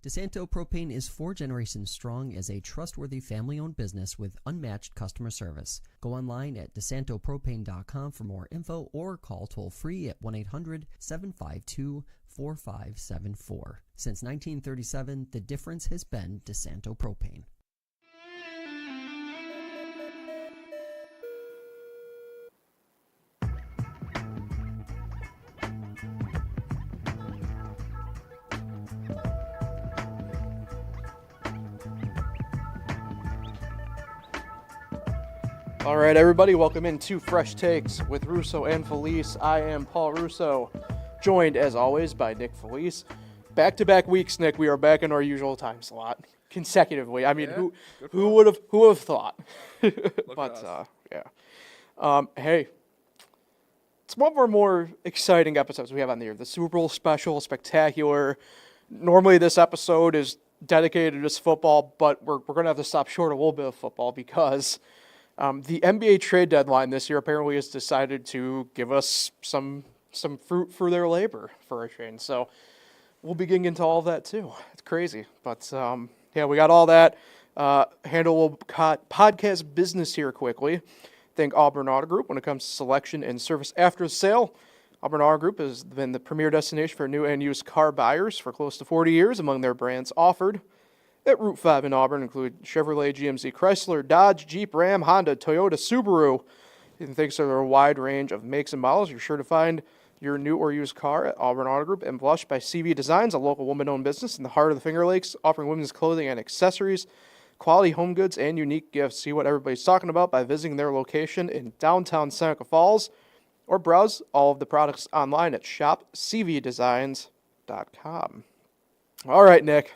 DeSanto Propane is 4 generations strong as a trustworthy family-owned business with unmatched customer service. Go online at DeSantoPropane.com for more info or call toll-free at 1-800-752-4574. Since 1937, the difference has been DeSanto Propane. All right, everybody, welcome into Fresh Takes with Russo and Felice. I am Paul Russo, joined as always by Nick Felice. Back-to-back weeks, Nick. We are back in our usual time slot consecutively. I mean, who would have thought? But hey, it's one of our more exciting episodes we have on the air. The Super Bowl special, spectacular. Normally, this episode is dedicated to just football, but we're going to have to stop short a little bit of football because the NBA trade deadline this year apparently has decided to give us some fruit for their labor for a change. So we'll be getting into all of that too. It's crazy. But we got all that. Handle a little podcast business here quickly. Thank Auburn Auto Group when it comes to selection and service after the sale. Auburn Auto Group has been the premier destination for new and used car buyers for close to 40 years. Among their brands offered at Route 5 in Auburn include Chevrolet, GMC, Chrysler, Dodge, Jeep, Ram, Honda, Toyota, Subaru. And thanks to their wide range of makes and models, you're sure to find your new or used car at Auburn Auto Group and Blush by CV Designs, a local woman-owned business in the heart of the Finger Lakes, offering women's clothing and accessories, quality home goods, and unique gifts. See what everybody's talking about by visiting their location in downtown Seneca Falls or browse all of the products online at shopcvdesigns.com. All right, Nick.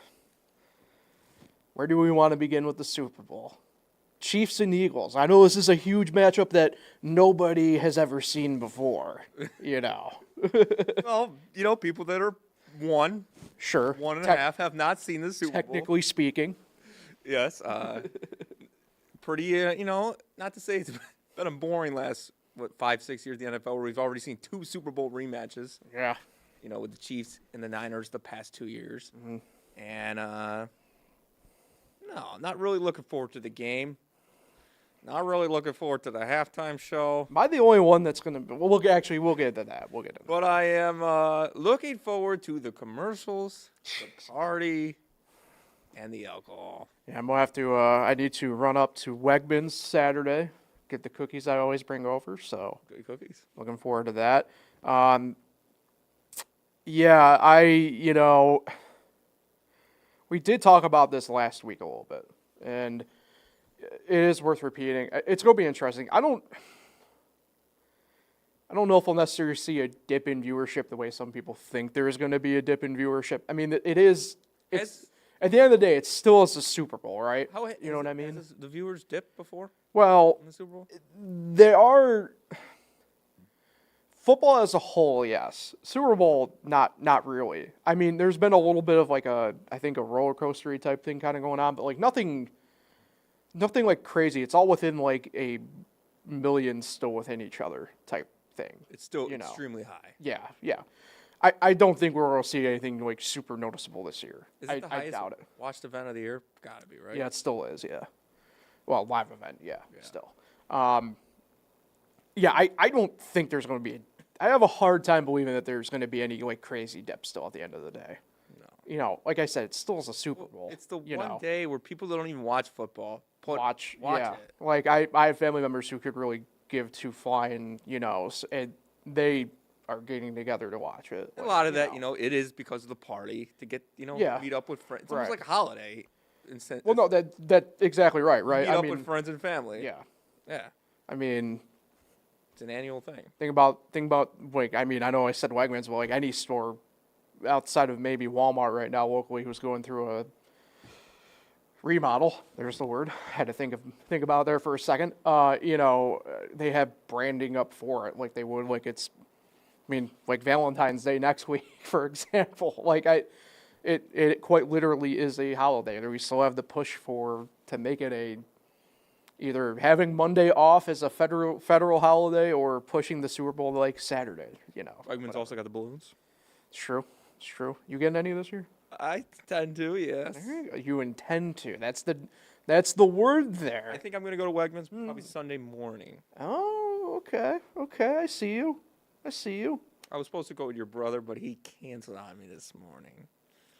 Where do we want to begin with the Super Bowl? Chiefs and Eagles. I know this is a huge matchup that nobody has ever seen before, Well, people that are one and a half have not seen the Super Bowl. Technically speaking. Yes. Pretty, not to say it's been a boring last, 5-6 years in the NFL where we've already seen 2 Super Bowl rematches. Yeah. With the Chiefs and the Niners the past 2 years. Mm-hmm. And, no, not really looking forward to the game. Not really looking forward to the halftime show. Am I the only one that's going to – we'll get into that. But I am looking forward to the commercials, the party, and the alcohol. Yeah, I'm going to have to I need to run up to Wegmans Saturday, get the cookies I always bring over. So good cookies. Looking forward to that. We did talk about this last week a little bit, and it is worth repeating. It's going to be interesting. I don't know if we'll necessarily see a dip in viewership the way some people think there is going to be a dip in viewership. I mean, it's at the end of the day, it still is the Super Bowl, right? You know what I mean? Has the viewers dipped before? Well, in the Super Bowl? They are. Football as a whole, yes. Super Bowl, not really. I mean, there's been a little bit of I think a roller coaster type thing kind of going on, but nothing like crazy. It's all within a million still within each other type thing. It's still extremely high. Yeah. I don't think we're going to see anything super noticeable this year. Is it the highest I doubt it. Watched event of the year? Gotta be, right? Yeah, it still is, yeah. Well, live event, yeah. Still. I don't think there's going to be I have a hard time believing that there's going to be any crazy dip still at the end of the day. No. Like I said, it still is a Super Bowl. It's the one day where people that don't even watch football watch it. I have family members who could really give 2 flying, and they are getting together to watch it. A lot of that, it is because of the party to get, meet up with friends. It's almost like a holiday. Well, no, that's exactly right. Meet up with friends and family. Yeah. Yeah. I mean, it's an annual thing. Think about I know I said Wegmans, but any store outside of maybe Walmart right now locally who's going through a remodel. There's the word. Had to think about it there for a second. They have branding up for it like they would Valentine's Day next week, for example. It quite literally is a holiday. We still have the push to make it either having Monday off as a federal holiday or pushing the Super Bowl Saturday. Wegmans also got the balloons. It's true. You getting any this year? I tend to, yes. There you go. You intend to. That's the word there. I think I'm going to go to Wegmans probably Sunday morning. Oh, okay. Okay, I see you. I was supposed to go with your brother, but he canceled on me this morning.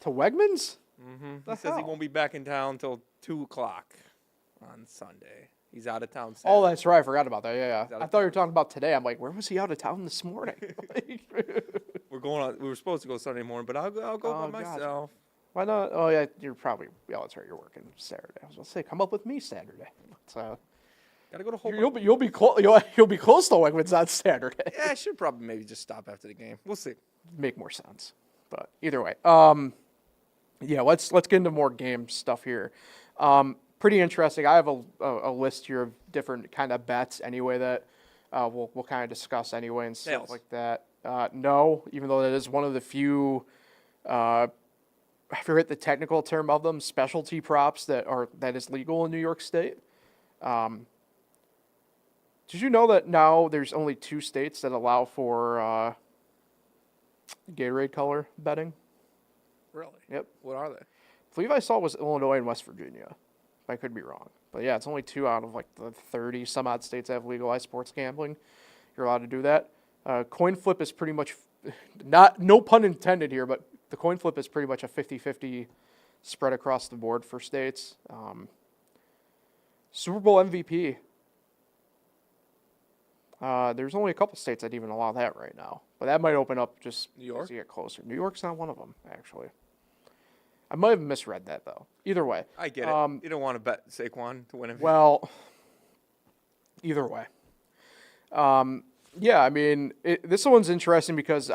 To Wegmans? Mm-hmm. He says he won't be back in town until 2 o'clock on Sunday. He's out of town Saturday. Oh, that's right. I forgot about that. Yeah. He's out I of thought you were talking about today. I'm like, where was he out of town this morning? We were supposed to go Sunday morning, but I'll go Oh, by gotcha. myself. Why not? Oh, yeah, you're probably, yeah, that's right. You're working Saturday. I was going to say, come up with me Saturday. So, Gotta go to Hope. you'll be close. You'll be close to Wegmans on Saturday. Yeah, I should probably maybe just stop after the game. We'll see. Make more sense. But either way, yeah, let's get into more game stuff here. Pretty interesting. I have a list here of different kind of bets anyway that we'll kind of discuss anyway and stuff Nails. like that. No, even though that is one of the few, I forget the technical term of them, specialty props that is legal in New York State. Did you know that now there's only 2 states that allow for Gatorade color betting? Really? Yep. What are they? I believe I saw it was Illinois and West Virginia. I could be wrong. But yeah, it's only 2 out of like the 30 some odd states that have legalized sports gambling. You're allowed to do that. Coin flip is pretty much, no pun intended here, but the coin flip is pretty much a 50-50 spread across the board for states. Super Bowl MVP. There's only a couple states that even allow that right now. But that might open up just New York? as you get closer. New York's not one of them, actually. I might have misread that, though. Either way. I get it. You don't want to bet Saquon to win MVP. Well, either way. Yeah, I mean, this one's interesting because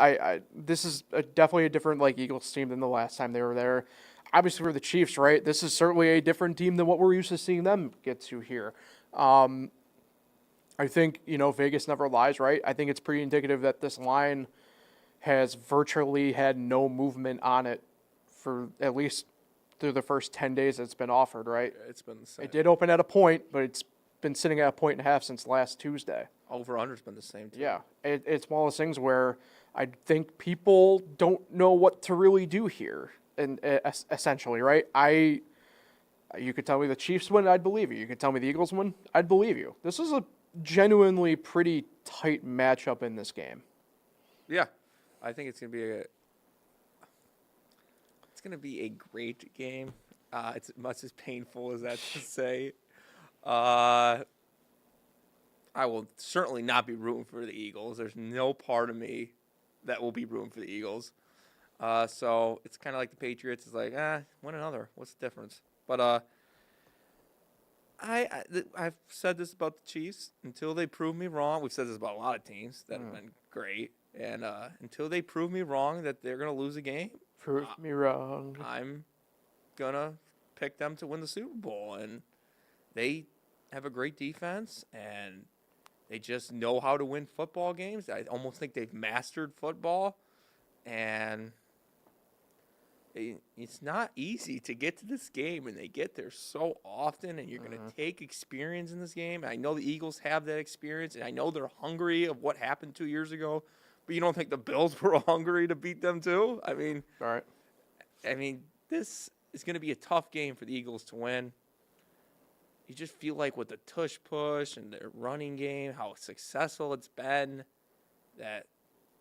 this is definitely a different Eagles team than the last time they were there. Obviously, we're the Chiefs, right? This is certainly a different team than what we're used to seeing them get to here. I think, Vegas never lies, right? I think it's pretty indicative that this line has virtually had no movement on it for at least through the first 10 days it's been offered, right? It's been the same. It did open at a point, but it's been sitting at 1.5 since last Tuesday. Over-under's been the same, too. Yeah, it's one of those things where I think people don't know what to really do here, and essentially, right? You could tell me the Chiefs win, I'd believe you. You could tell me the Eagles win, I'd believe you. This is a genuinely pretty tight matchup in this game. Yeah. I think it's going to be a great game. It's much as painful as that to say. I will certainly not be rooting for the Eagles. There's no part of me that will be rooting for the Eagles. So it's kind of like the Patriots. It's like, win another. What's the difference? But I've said this about the Chiefs until they prove me wrong. We've said this about a lot of teams that have been great. And until they prove me wrong that they're going to lose a game, Prove me wrong. I'm going to pick them to win the Super Bowl. And they have a great defense, and they just know how to win football games. I almost think they've mastered football. And it's not easy to get to this game, and they get there so often, and you're going to take experience in this game. And I know the Eagles have that experience, and I know they're hungry of what happened 2 years ago. But you don't think the Bills were hungry to beat them too? I mean, All right. This is going to be a tough game for the Eagles to win. You just feel like with the tush push and their running game, how successful it's been, that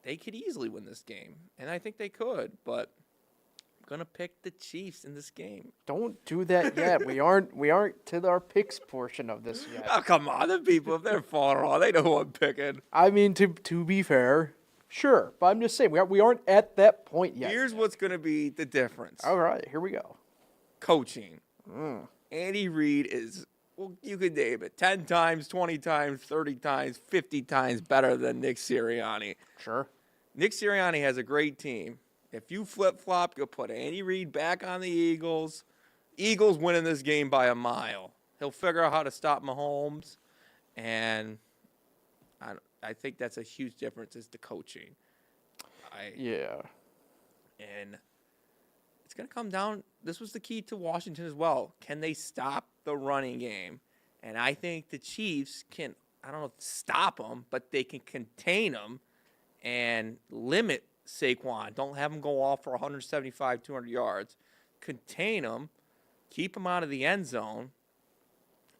they could easily win this game. And I think they could, but I'm going to pick the Chiefs in this game. Don't do that yet. we aren't to our picks portion of this yet. Oh, come on. The people, if they're far off, they know who I'm picking. I mean, to be fair, sure, but I'm just saying we aren't at that point yet. Here's what's going to be the difference. All right, here we go. Coaching. Andy Reid is, well, you could name it, 10 times, 20 times, 30 times, 50 times better than Nick Sirianni. Sure. Nick Sirianni has a great team. If you flip-flop, you'll put Andy Reid back on the Eagles. Eagles winning this game by a mile. He'll figure out how to stop Mahomes, and I think that's a huge difference is the coaching. Yeah. And it's going to come down. This was the key to Washington as well. Can they stop the running game? And I think the Chiefs can, I don't know if stop them, but they can contain them and limit Saquon. Don't have him go off for 175, 200 yards. Contain him, keep him out of the end zone,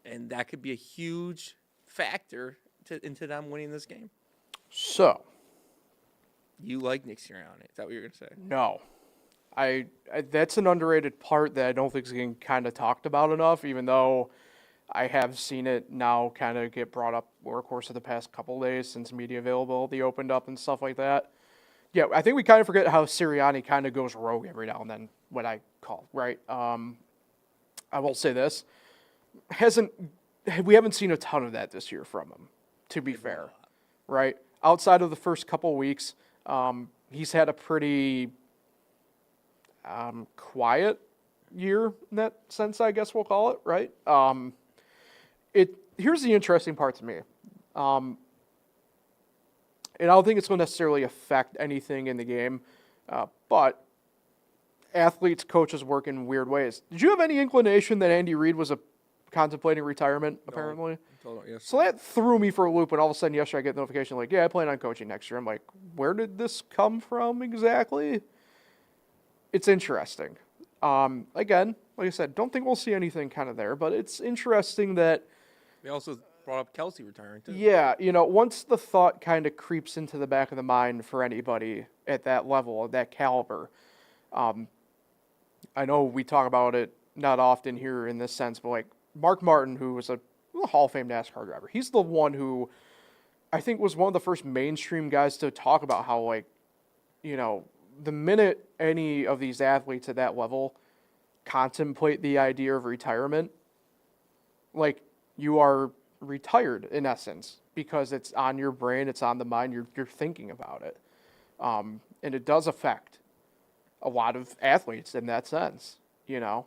and that could be a huge factor into them winning this game. So, you like Nick Sirianni? Is that what you're going to say? no. I that's an underrated part that I don't think is getting kind of talked about enough, even though I have seen it now kind of get brought up over the course of the past couple of days since media availability opened up and stuff like that. Yeah, I think we kind of forget how Sirianni kind of goes rogue every now and then, what I call, right? I will say this. We haven't seen a ton of that this year from him, to be fair, right? Outside of the first couple of weeks, he's had a pretty quiet year in that sense, I guess we'll call it, right? Here's the interesting part to me. And I don't think it's going to necessarily affect anything in the game, but athletes, coaches work in weird ways. Did you have any inclination that Andy Reid was contemplating retirement, apparently? Yes. So that threw me for a loop, and all of a sudden yesterday I get a notification like, yeah, I plan on coaching next year. I'm like, where did this come from exactly? It's interesting. Again, like I said, don't think we'll see anything kind of there, but it's interesting that They also brought up Kelsey retiring, too. yeah, once the thought kind of creeps into the back of the mind for anybody at that level, at that caliber, I know we talk about it not often here in this sense, but like Mark Martin, who was a Hall of Fame NASCAR driver, he's the one who I think was one of the first mainstream guys to talk about how, like, the minute any of these athletes at that level contemplate the idea of retirement, like, you are retired in essence because it's on your brain, it's on the mind, you're thinking about it. And it does affect a lot of athletes in that sense, Yeah,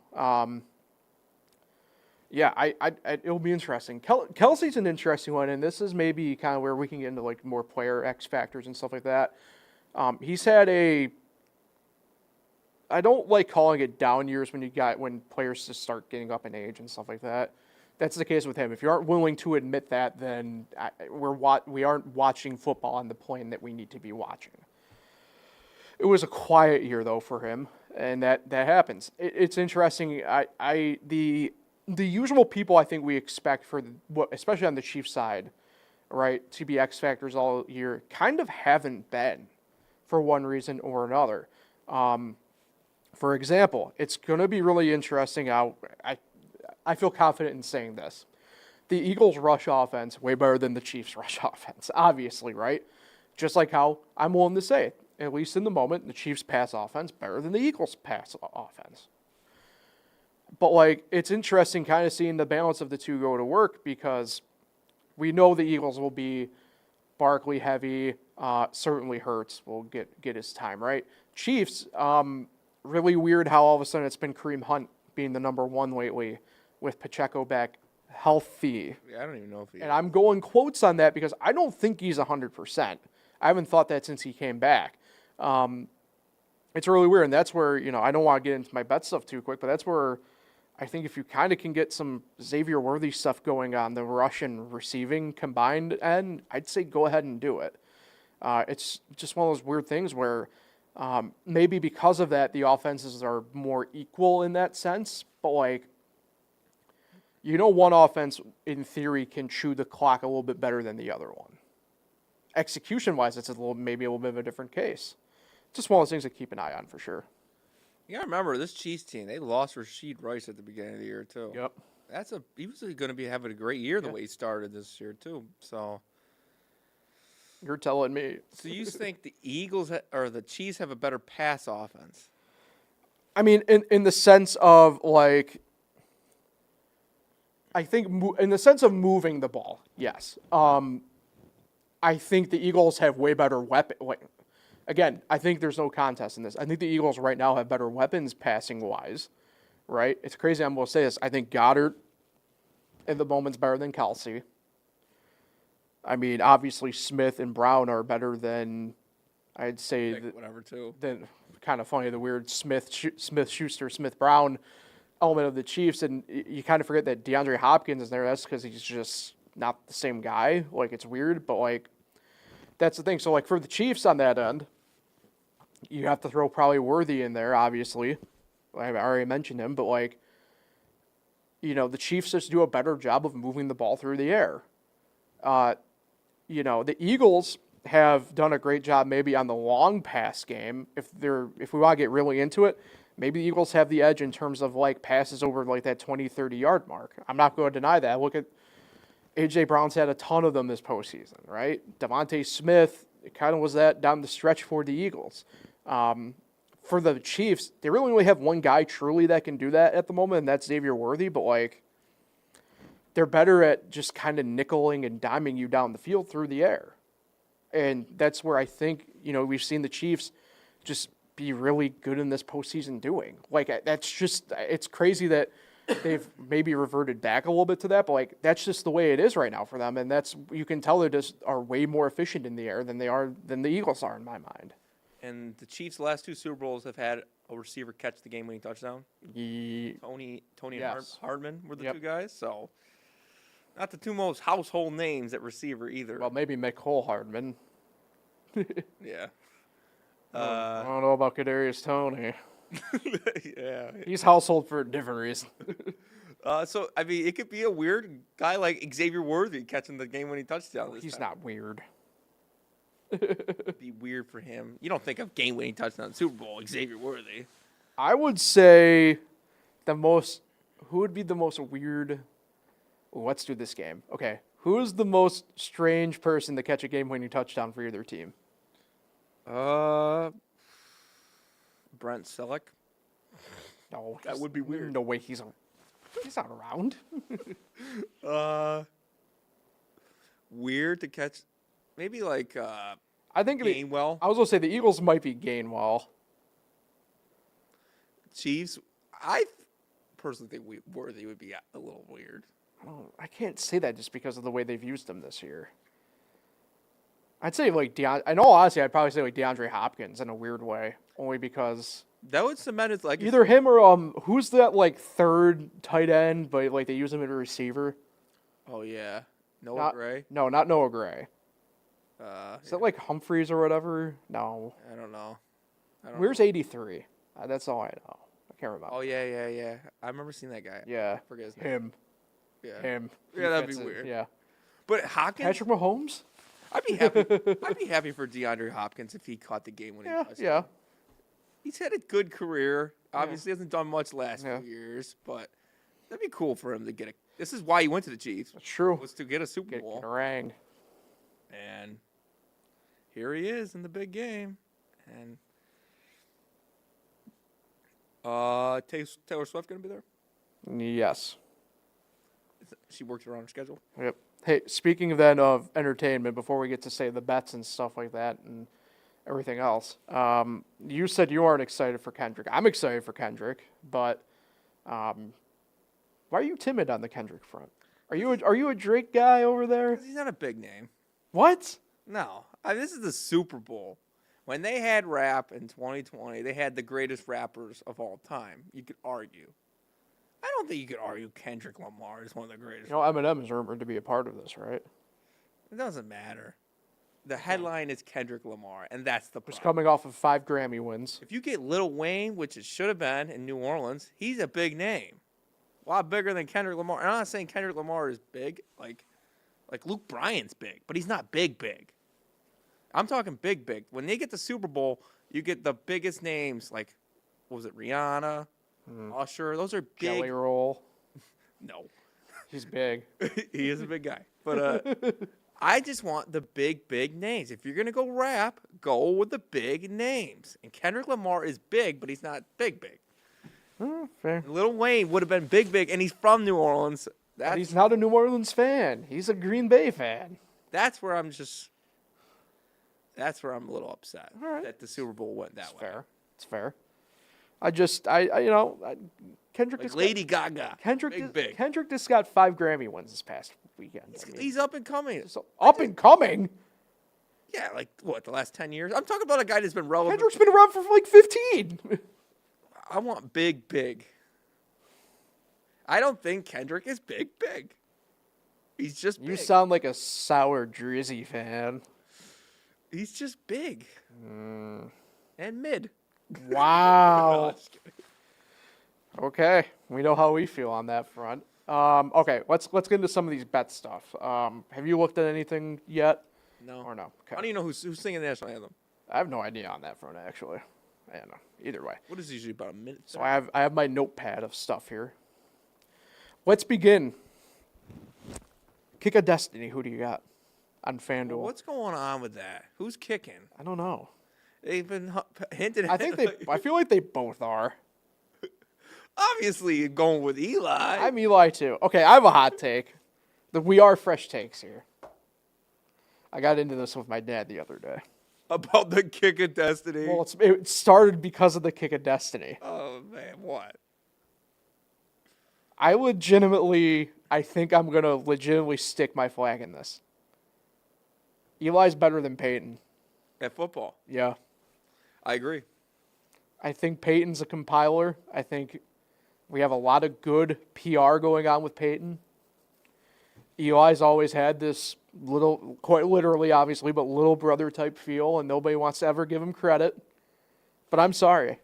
it'll be interesting. Kelsey's an interesting one, and this is maybe kind of where we can get into like more player X factors and stuff like that. He's had I don't like calling it down years when players just start getting up in age and stuff like that. That's the case with him. If you aren't willing to admit that, then we aren't watching football on the plane that we need to be watching. It was a quiet year though for him, and that happens. It's interesting. The usual people I think we expect especially on the Chiefs side, right, to be X factors all year, kind of haven't been, for one reason or another. For example, it's going to be really interesting. I feel confident in saying this. The Eagles' rush offense way better than the Chiefs' rush offense, obviously, right? Just like how I'm willing to say, at least in the moment, the Chiefs' pass offense better than the Eagles' pass offense. But, like, it's interesting kind of seeing the balance of the two go to work because we know the Eagles will be Barkley heavy. Certainly Hurts will get his time, right? Chiefs, really weird how all of a sudden it's been Kareem Hunt being the number one lately with Pacheco back healthy. Yeah, I don't even know if he And I'm going quotes on that because I don't think he's 100%. I haven't thought that since he came back. It's really weird, and that's where, I don't want to get into my bet stuff too quick, but that's where I think if you kind of can get some Xavier Worthy stuff going on the rush and receiving combined end, I'd say go ahead and do it. It's just one of those weird things where maybe because of that, the offenses are more equal in that sense, but like, one offense in theory can chew the clock a little bit better than the other one. Execution-wise, it's maybe a little bit of a different case. Just one of those things to keep an eye on for sure. You gotta remember this Chiefs team. They lost Rashid Rice at the beginning of the year too. Yep. He was going to be having a great year the way he started this year too. So you're telling me. So you think the Eagles or the Chiefs have a better pass offense? I mean, in the sense of like, I think in the sense of moving the ball, yes. I think the Eagles have way better weapon. Again, I think there's no contest in this. I think the Eagles right now have better weapons passing-wise, right? It's crazy I'm going to say this. I think Goddard at the moment's better than Kelsey. I mean, obviously Smith and Brown are better than, I'd say, whatever too. Then kind of funny, the weird Smith-Schuster, Smith-Brown element of the Chiefs, and you kind of forget that DeAndre Hopkins is there. That's because he's just not the same guy. Like, it's weird, but like, that's the thing. So like for the Chiefs on that end, you have to throw probably Worthy in there, obviously. I already mentioned him, but like, the Chiefs just do a better job of moving the ball through the air. The Eagles have done a great job maybe on the long pass game. If we want to get really into it, maybe the Eagles have the edge in terms of like passes over like that 20, 30 yard mark. I'm not going to deny that. Look at A.J. Brown's had a ton of them this postseason, right? Devontae Smith, it kind of was that down the stretch for the Eagles. For the Chiefs, they really only have one guy truly that can do that at the moment, and that's Xavier Worthy, but like they're better at just kind of nickeling and diming you down the field through the air. And that's where I think, we've seen the Chiefs just be really good in this postseason doing. Like, that's just, it's crazy that they've maybe reverted back a little bit to that, but like, that's just the way it is right now for them. And you can tell they just are way more efficient in the air than the Eagles are in my mind. And the Chiefs' last 2 Super Bowls have had a receiver catch the game-winning touchdown. Tony Yes. and Hardman were the Yep. 2 guys, so not the 2 most household names at receiver either. Well, maybe Mecole Hardman. Yeah. I don't know about Kadarius Toney. Yeah. He's household for a different reason. So, I mean, it could be a weird guy like Xavier Worthy catching the game-winning touchdown. He's not weird. It'd be weird for him. You don't think of game-winning touchdown in the Super Bowl, Xavier Worthy. I would say who would be the most weird? Ooh, let's do this game. Okay. Who's the most strange person to catch a game-winning touchdown for either team? Brent Selleck. No, That would be weird. No way, he's not around. Weird to catch. Maybe like I think Gainwell. I was gonna say the Eagles might be Gainwell. Chiefs. I personally think Worthy would be a little weird. Oh, I can't say that just because of the way they've used him this year. I'd say like I know honestly, I'd probably say like DeAndre Hopkins in a weird way, only because That would cement it like either him or who's that like third tight end, but like they use him as a receiver. Oh yeah, Noah Gray. No, not Noah Gray. Is that Yeah, like Humphreys or whatever? No. I don't know. Where's 83? That's all I know. I can't remember. Oh yeah. I remember seeing that guy. Yeah. I forget his name. Him. Yeah. Him. Yeah, that'd Fits be it. weird. Yeah. But Hopkins, Patrick Mahomes? I'd be happy. I'd be happy for DeAndre Hopkins if he caught the game winning touchdown. Yeah. He's had a good career. Obviously, hasn't done much last Yeah. few years, but that'd be cool for him to get a. This is why he went to the Chiefs. That's true. Was to get a Super Get Bowl, rang. and here he is in the big game. And Taylor Swift gonna be there. Yes. She worked around her schedule. Yep. Hey, speaking then of entertainment, before we get to say the bets and stuff like that and everything else, you said you aren't excited for Kendrick. I'm excited for Kendrick, but why are you timid on the Kendrick front? Are you a Drake guy over there? 'Cause he's not a big name. What? No, this is the Super Bowl. When they had rap in 2020, they had the greatest rappers of all time. You could argue. I don't think you could argue Kendrick Lamar is one of the greatest. You know, Eminem is rumored to be a part of this, right? It doesn't matter. The headline is Kendrick Lamar, and that's the He's problem. coming off of 5 Grammy wins. If you get Lil Wayne, which it should have been in New Orleans, he's a big name. A lot bigger than Kendrick Lamar. And I'm not saying Kendrick Lamar is big, like Luke Bryan's big, but he's not big. I'm talking big. When they get the Super Bowl, you get the biggest names, like, what was it, Rihanna, Usher. Those are big. Jelly Roll. No. He's big. He is a big guy. But I just want the big names. If you're going to go rap, go with the big names. And Kendrick Lamar is big, but he's not big. Fair. Lil Wayne would have been big, and he's from New Orleans. But he's not a New Orleans fan. He's a Green Bay fan. That's where I'm a little upset All right. that the Super Bowl went that way. Fair. It's fair. Kendrick Like just Lady Gaga. Big. Kendrick just got 5 Grammy wins this past weekend. He's up and coming. So up and coming. Yeah, like what, the last 10 years? I'm talking about a guy that's been relevant. Kendrick's been around for like 15. I want big. I don't think Kendrick is big. He's just big. You sound like a sour Drizzy fan. He's just big. And mid. Wow. No, just kidding. Okay, we know how we feel on that front. Okay, let's get into some of these bet stuff. Have you looked at anything yet? No. Or no? Okay. How do you know who's singing the national anthem? I have no idea on that front actually. I don't know. Either way. What is it usually about a minute? So I have my notepad of stuff here. Let's begin. Kick of Destiny. Who do you got on FanDuel? What's going on with that? Who's kicking? I don't know. They've been hinted at. I think I feel like they both are. Obviously going with Eli. I'm Eli too. Okay, I have a hot take. We are fresh takes here. I got into this with my dad the other day. About the kick of destiny. Well, it started because of the Kick of Destiny. Oh man, what? I think I'm going to legitimately stick my flag in this. Eli's better than Peyton. At football. Yeah. I agree. I think Peyton's a compiler. I think we have a lot of good PR going on with Peyton. Eli's always had this little, quite literally, obviously, but little brother type feel, and nobody wants to ever give him credit. But I'm sorry.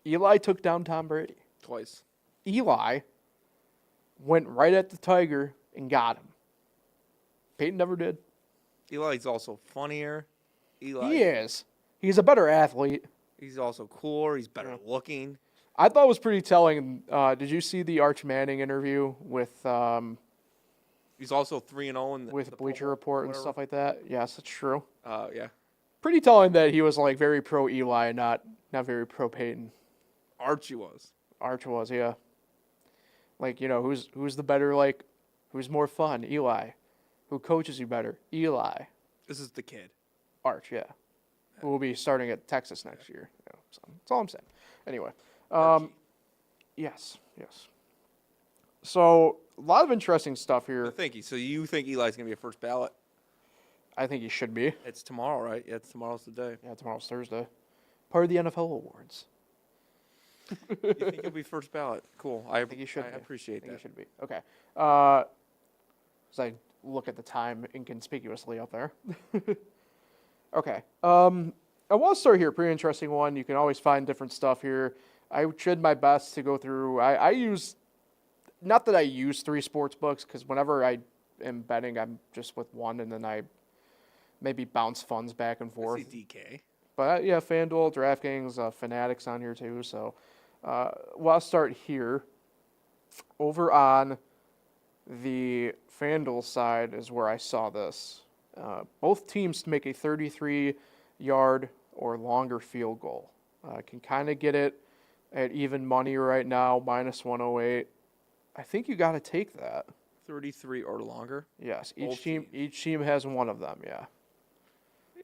Eli took down Tom Brady. Twice. Eli went right at the Tiger and got him. Peyton never did. Eli's also funnier. Eli. He is. He's a better athlete. He's also cooler. He's better looking. I thought it was pretty telling. Did you see the Arch Manning interview with He's also 3-0 in with the Bleacher Pro Bowl, Report and whatever. stuff like that? Yes, that's true. Yeah. Pretty telling that he was like very pro Eli, not very pro Peyton. Archie was. Arch was, yeah. Like, who's the better, like, who's more fun? Eli. Who coaches you better? Eli. This is the kid. Arch, yeah. Who will be starting at Texas next year. Yeah, so that's all I'm saying. Anyway. Archie. Yes. So, a lot of interesting stuff here. Thank you. So you think Eli's going to be a first ballot? I think he should be. It's tomorrow, right? Yeah, tomorrow's the day. Yeah, tomorrow's Thursday. Part of the NFL awards. You think he'll be first ballot? Cool. I think he should I be. appreciate I think that. he should be. Okay. As I look at the time inconspicuously up there. Okay. I want to start here. Pretty interesting one. You can always find different stuff here. I tried my best to go through. I use, not that I use 3 sports books, because whenever I am betting, I'm just with one, and then I maybe bounce funds back and I forth. see DK. But yeah, FanDuel, DraftKings, Fanatics on here too. So I'll start here. Over on the FanDuel side is where I saw this. Both teams to make a 33-yard or longer field goal. Can kind of get it at even money right now, minus 108. I think you got to take that. 33 or longer. Yes, Both each team has one of them. Yeah,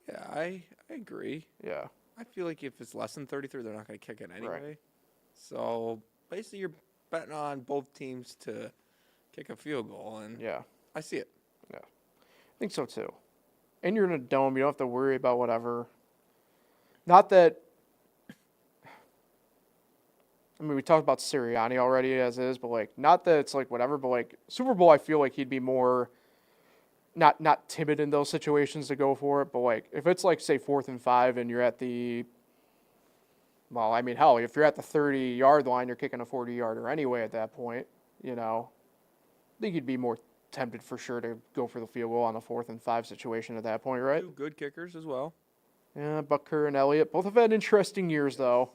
Yeah, I agree. yeah. I feel like if it's less than 33, they're not going to kick it anyway. Right. So basically, you're betting on both teams to kick a field goal, and Yeah, I see it. I think so too. And you're in a dome. You don't have to worry about whatever. Not that. I mean, we talked about Sirianni already as is, but like, not that it's like whatever, but like Super Bowl, I feel like he'd be more not timid in those situations to go for it. But like, if it's like say 4th and 5 and you're at the, well, I mean, hell, if you're at the 30-yard line, you're kicking a 40-yarder anyway at that point. I think you'd be more tempted for sure to go for the field goal on a 4th and 5 situation at that point, right? 2 good kickers as well. Yeah, Butker and Elliott both have had interesting years though.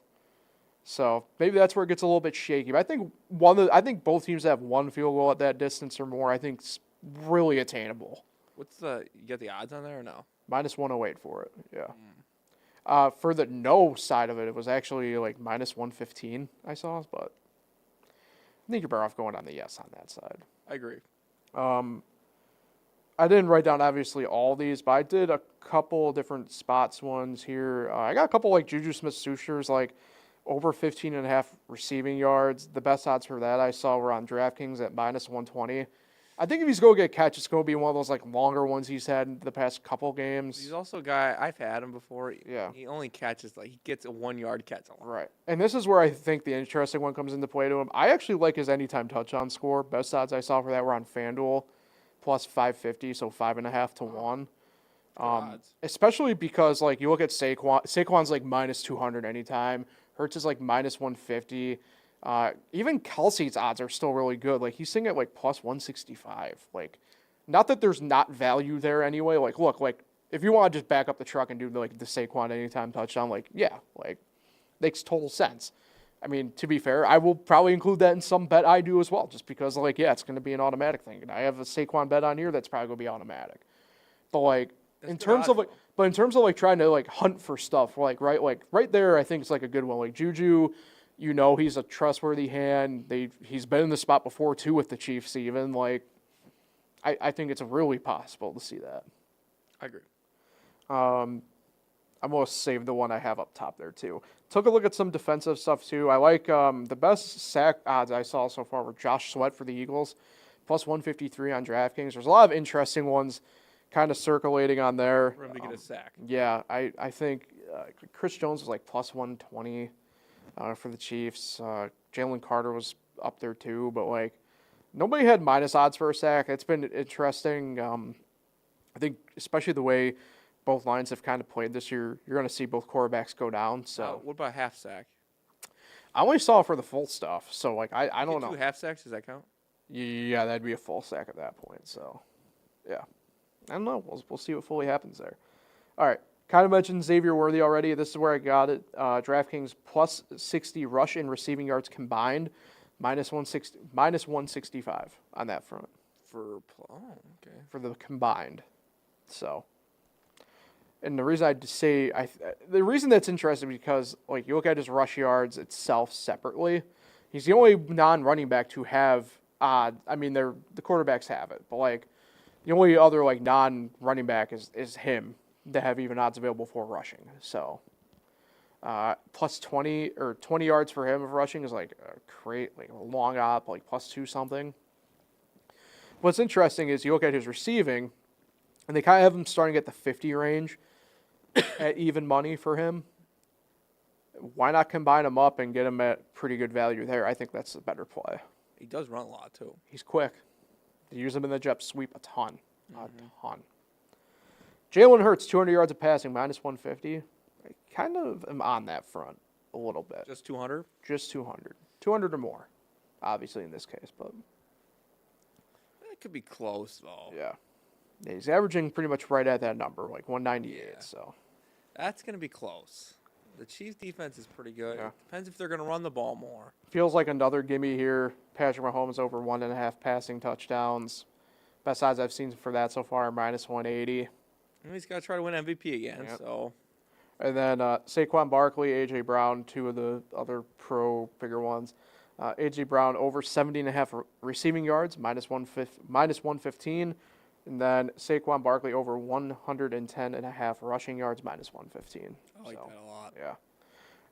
So maybe that's where it gets a little bit shaky. But I think both teams have one field goal at that distance or more. I think it's really attainable. You got the odds on there or no? Minus 108 for it. Yeah. For the no side of it, it was actually like minus 115. I saw, but I think you're better off going on the yes on that side. I agree. I didn't write down obviously all these, but I did a couple different spots ones here. I got a couple like Juju Smith-Schuster's like over 15.5 receiving yards. The best odds for that I saw were on DraftKings at minus 120. I think if he's going to get a catch, it's going to be one of those like longer ones he's had in the past couple games. He's also a guy, I've had him before. Yeah. He only catches, he gets a 1-yard catch a lot. Right. And this is where I think the interesting one comes into play to him. I actually like his anytime touchdown score. Best odds I saw for that were on FanDuel, plus 550, so 5.5 to 1. Odds. Especially because like you look at Saquon's like minus 200 anytime. Hurts is like minus 150. Even Kelsey's odds are still really good. Like he's sitting at like plus 165. Like, not that there's not value there anyway. Like, look, like if you want to just back up the truck and do like the Saquon anytime touchdown, like yeah, like makes total sense. I mean, to be fair, I will probably include that in some bet I do as well, just because like yeah, it's going to be an automatic thing. And I have a Saquon bet on here that's probably going to be automatic. But like That's in good terms odds, of like, though. but in terms of like trying to like hunt for stuff, like right there, I think it's like a good one. Like Juju, you know, he's a trustworthy hand. He's been in the spot before too with the Chiefs. Even like, I think it's really possible to see that. I agree. I'm going to save the one I have up top there too. Took a look at some defensive stuff too. I like the best sack odds I saw so far were Josh Sweat for the Eagles, plus 153 on DraftKings. There's a lot of interesting ones kind of circulating on there. For him to get a sack. Yeah, I think Chris Jones was like plus 120 for the Chiefs. Jalen Carter was up there too, but like nobody had minus odds for a sack. It's been interesting. I think especially the way both lines have kind of played this year, you're going to see both quarterbacks go down. So What about half sack? I only saw it for the full stuff. So like I don't Get know. 2 half sacks, does that count? Yeah, that'd be a full sack at that point. So yeah, I don't know. We'll see what fully happens there. All right. Kind of mentioned Xavier Worthy already. This is where I got it. DraftKings plus 60 rush and receiving yards combined, minus 165 on that front Okay. for the combined. So, and the reason I'd say the reason that's interesting because like you look at his rush yards itself separately, he's the only non-running back to have odd. I mean, the quarterbacks have it, but like the only other like non-running back is him to have even odds available for rushing. So, plus 20 or 20 yards for him of rushing is like a long op, like plus 2 something. What's interesting is you look at his receiving, and they kind of have him starting at the 50 range at even money for him. Why not combine them up and get him at pretty good value there? I think that's a better play. He does run a lot, too. He's quick. They use him in the jet sweep a ton. A ton. Jalen Hurts, 200 yards of passing, minus 150. I kind of am on that front a little bit. Just 200? Just 200. 200 or more, obviously, in this case. But It could be close, though. yeah. He's averaging pretty much right at that number, like 198. Yeah. So That's going to be close. The Chiefs' defense is pretty good. Yeah. It depends if they're going to run the ball more. feels like another gimme here. Patrick Mahomes over 1.5 passing touchdowns. Best odds I've seen for that so far are minus 180. And he's got to try to win MVP again, Yep. so... And then Saquon Barkley, A.J. Brown, two of the other bigger ones. A.J. Brown over 70.5 receiving yards, minus 115. And then Saquon Barkley over 110.5 rushing yards, minus 115. I like that a lot. Yeah.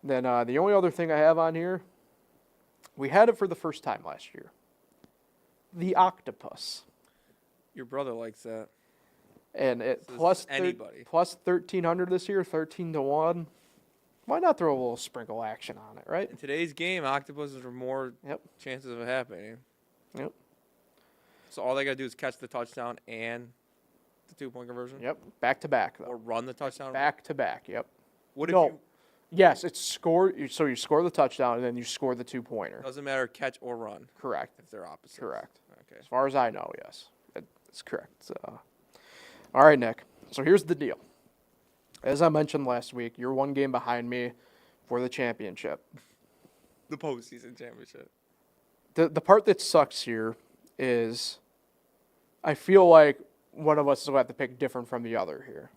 Then the only other thing I have on here, we had it for the first time last year. The octopus. Your brother likes that. And it So plus anybody. plus 1,300 this year, 13-1. Why not throw a little sprinkle action on it, right? In today's game, octopuses are more Yep. chances of it happening. Yep. So all they got to do is catch the touchdown and the 2-point conversion? Yep. Back to back, though. Or run the touchdown? Back to back, yep. What if No. you... Yes, it's score. So you score the touchdown, and then you score the 2-pointer. Doesn't matter catch or run Correct. if they're opposite. Correct. Okay. As far as I know, yes. That's correct. All right, Nick. So here's the deal. As I mentioned last week, you're one game behind me for the championship. The postseason championship. The part that sucks here is I feel like one of us is going to have to pick different from the other here.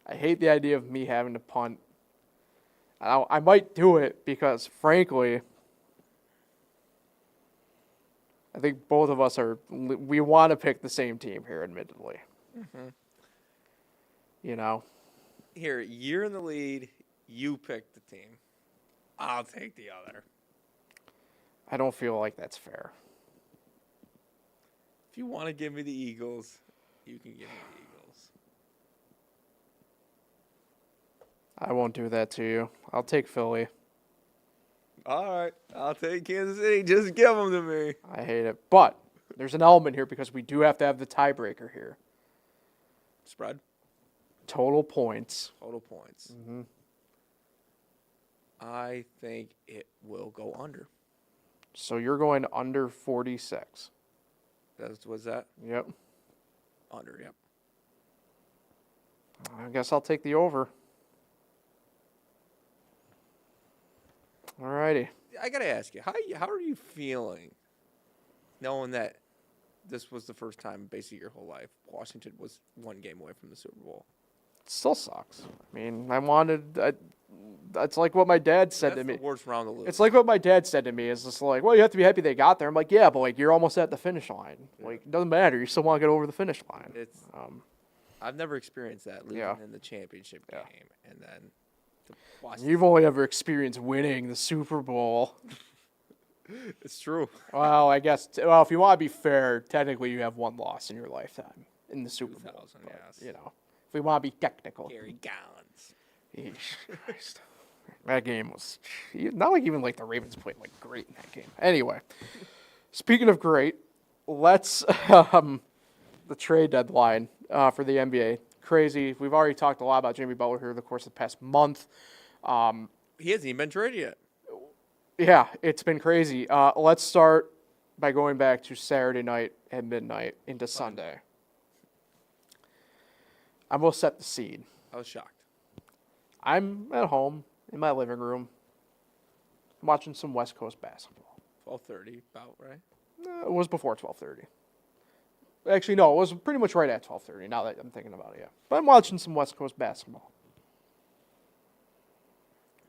I hate the idea of me having to punt. I might do it because, frankly, I think both of us we want to pick the same team here, admittedly. Mm-hmm. You know? Here, you're in the lead. You pick the team. I'll take the other. I don't feel like that's fair. If you want to give me the Eagles, you can give me the Eagles. I won't do that to you. I'll take Philly. All right. I'll take Kansas City. Just give them to me. I hate it. But there's an element here because we do have to have the tiebreaker here. Spread? Total points. Total points. Mm-hmm. I think it will go under. So you're going under 46. Was that? Yep. Under, yep. I guess I'll take the over. Alrighty. I got to ask you, how are you feeling knowing that this was the first time basically your whole life Washington was one game away from the Super Bowl? It still sucks. I mean, that's like what my dad said to me. That's the worst round to lose. It's like what my dad said to me. Is just like, well, you have to be happy they got there. I'm like, yeah, but like you're almost at the finish line. Yeah. Like it doesn't matter. You still want to get over the finish line. It's I've never experienced that losing in the championship game and then to watch. You've only ever experienced winning the Super Bowl. It's true. Well, I guess. Well, if you want to be fair, technically you have one loss in your lifetime in the Super Bowl. 2000, But, yes. you know, if we want to be technical. Gary Gallons. Yeesh, Christ. That game was not like even like the Ravens played like great in that game. Anyway, speaking of great, let's the trade deadline for the NBA. Crazy. We've already talked a lot about Jimmy Butler here in the course of the past month. He hasn't even been traded yet. Yeah, it's been crazy. Let's start by going back to Saturday night at midnight into Sunday. I'm going to set the scene. I was shocked. I'm at home in my living room watching some West Coast basketball. 12:30, about right. It was before 12:30. Actually, no, it was pretty much right at 12:30. Now that I'm thinking about it, yeah. But I'm watching some West Coast basketball.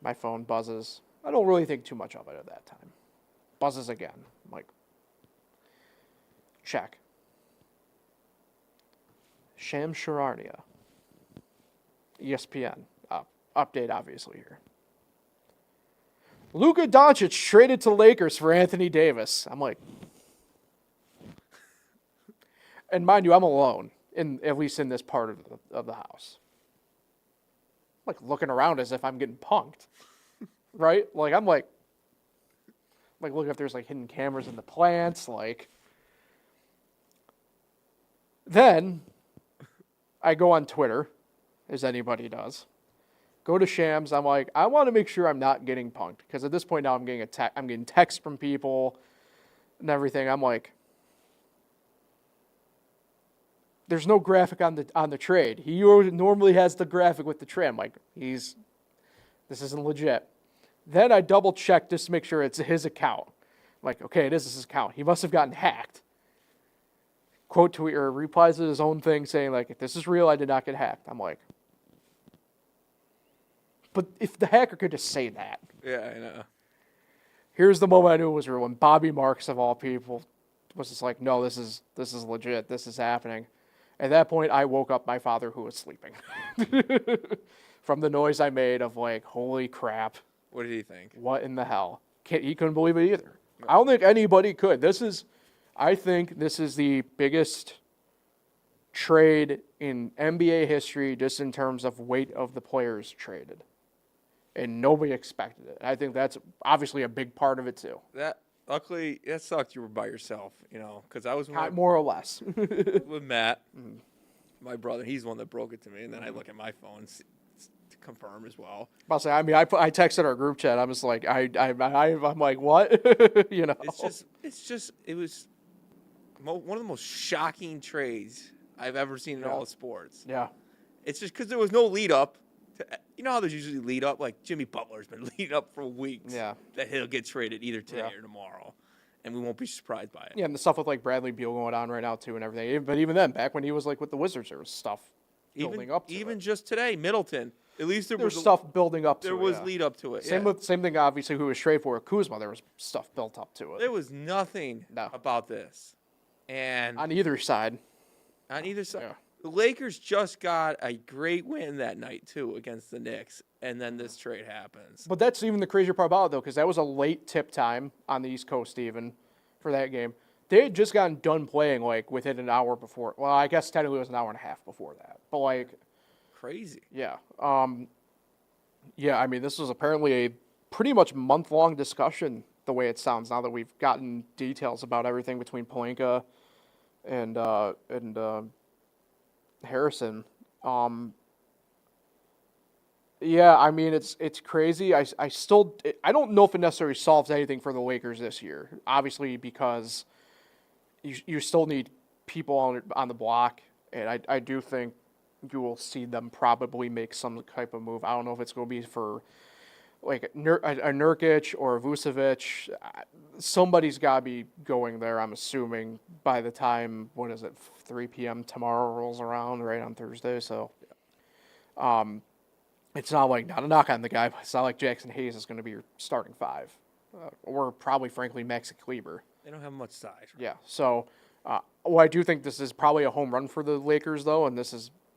My phone buzzes. I don't really think too much of it at that time. Buzzes again. I'm like, check. Shams Charania. ESPN. Update, obviously, here. Luka Doncic traded to Lakers for Anthony Davis. I'm like, and mind you, I'm alone, at least in this part of the house. I'm like looking around as if I'm getting punked, right? Like I'm like looking if there's like hidden cameras in the plants. Like, then I go on Twitter, as anybody does. Go to Shams. I'm like, I want to make sure I'm not getting punked because at this point now I'm getting texts from people and everything. I'm like, there's no graphic on the trade. He normally has the graphic with the trade. I'm like, this isn't legit. Then I double check just to make sure it's his account. I'm like, okay, it is his account. He must have gotten hacked. Quote tweet or replies to his own thing saying like, if this is real, I did not get hacked. I'm like, but if the hacker could just say that. Yeah, I know. Here's the moment I knew it was real when Bobby Marks of all people was just like, no, this is legit. This is happening. At that point, I woke up my father who was sleeping from the noise I made of like, holy crap. What did he think? What in the hell? He couldn't believe it either. No. I don't think anybody could. I think this is the biggest trade in NBA history just in terms of weight of the players traded. And nobody expected it. I think that's obviously a big part of it too. Luckily, that sucked you were by yourself, because I was more or less. with Matt, my brother. He's the one that broke it to me, and then I look at my phone to confirm as well. I'll say, I texted our group chat. I'm just like, I'm like, what? It was one of the most shocking trades I've ever seen in all of sports. Yeah. It's just because there was no lead up. You know how there's usually lead up? Like Jimmy Butler's been leading up for weeks. Yeah. That he'll get traded either today or tomorrow. And we won't be surprised by it. Yeah, and the stuff with like Bradley Beal going on right now too and everything. But even then, back when he was like with the Wizards, there was stuff building up to it. Even just today, Middleton. At least there was stuff building up to it. There was lead up to it. Same thing obviously who was traded for Kuzma, there was stuff built up to it. There was nothing about this. And on either side. Yeah. The Lakers just got a great win that night, too, against the Knicks, and then this trade happens. But that's even the crazier part about it, though, because that was a late tip time on the East Coast, even, for that game. They had just gotten done playing, like, within an hour before. Well, I guess technically it was an hour and a half before that. But, like... Crazy. Yeah. Yeah, I mean, this was apparently a pretty much month-long discussion, the way it sounds, now that we've gotten details about everything between Pelinka and Harrison. Yeah, I mean it's crazy. I don't know if it necessarily solves anything for the Lakers this year. Obviously, because you still need people on the block, and I do think you will see them probably make some type of move. I don't know if it's going to be for like a Nurkic or a Vucevic. Somebody's got to be going there. I'm assuming by the time 3 p.m. tomorrow rolls around, right on Thursday. So, it's not like, not a knock on the guy, but it's not like Jackson Hayes is going to be your starting five, or probably frankly Maxi Kleber. They don't have much size. Right? Yeah. So, I do think this is probably a home run for the Lakers, though, and